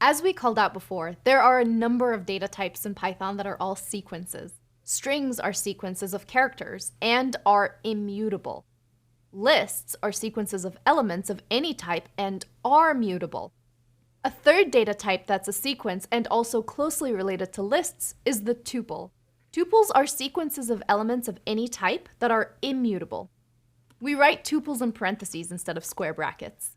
As we called out before, there are a number of data types in Python that are all sequences. Strings are sequences of characters and are immutable. Lists are sequences of elements of any type and are mutable. A third data type that's a sequence and also closely related to lists is the tuple. Tuples are sequences of elements of any type that are immutable. We write tuples in parentheses instead of square brackets.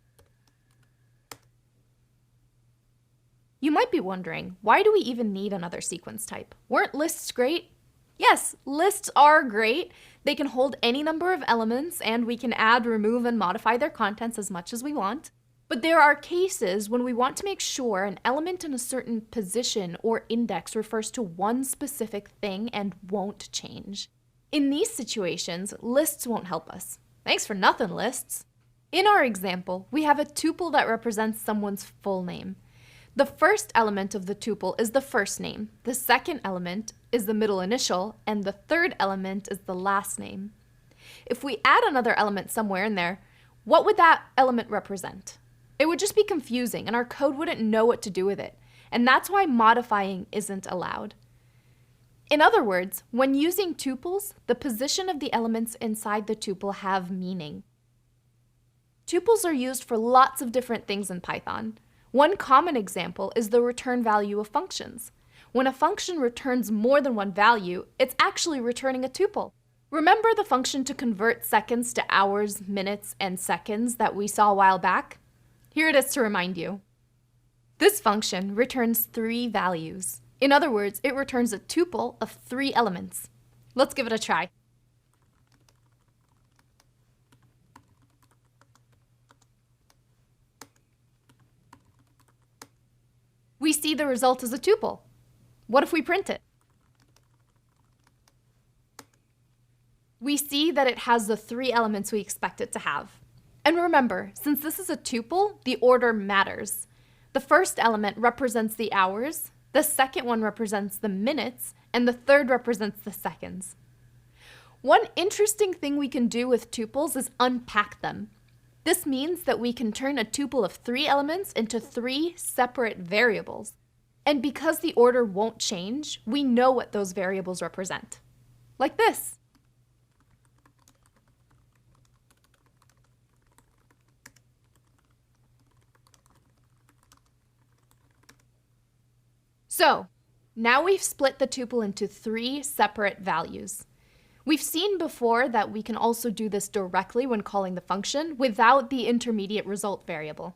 You might be wondering, why do we even need another sequence type? Weren't lists great? Yes, lists are great. They can hold any number of elements, and we can add, remove, and modify their contents as much as we want. But there are cases when we want to make sure an element in a certain position or index refers to one specific thing and won't change. In these situations, lists won't help us. Thanks for nothing, lists. In our example, we have a tuple that represents someone's full name. The first element of the tuple is the first name, the second element is the middle initial, and the third element is the last name. If we add another element somewhere in there, what would that element represent? It would just be confusing and our code wouldn't know what to do with it, and that's why modifying isn't allowed. In other words, when using tuples, the position of the elements inside the tuple have meaning. Tuples are used for lots of different things in Python. One common example is the return value of functions. When a function returns more than one value, it's actually returning a tuple. Remember the function to convert seconds to hours, minutes, and seconds that we saw a while back? Here it is to remind you. This function returns 3 values. In other words, it returns a tuple of 3 elements. Let's give it a try. We see the result as a tuple. What if we print it? We see that it has the 3 elements we expect it to have. And remember, since this is a tuple, the order matters. The first element represents the hours, the second one represents the minutes, and the third represents the seconds. One interesting thing we can do with tuples is unpack them. This means that we can turn a tuple of 3 elements into 3 separate variables. And because the order won't change, we know what those variables represent. Like this. So, now we've split the tuple into 3 separate values. We've seen before that we can also do this directly when calling the function without the intermediate result variable.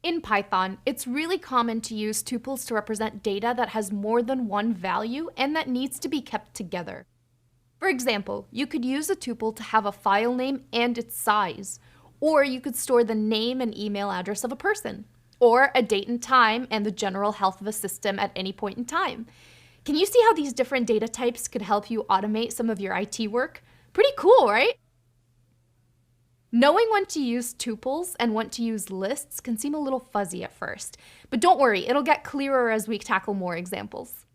In Python, it's really common to use tuples to represent data that has more than one value and that needs to be kept together. For example, you could use a tuple to have a file name and its size, or you could store the name and email address of a person, or a date and time and the general health of a system at any point in time. Can you see how these different data types could help you automate some of your IT work? Pretty cool, right? Knowing when to use tuples and when to use lists can seem a little fuzzy at first, but don't worry, it'll get clearer as we tackle more examples.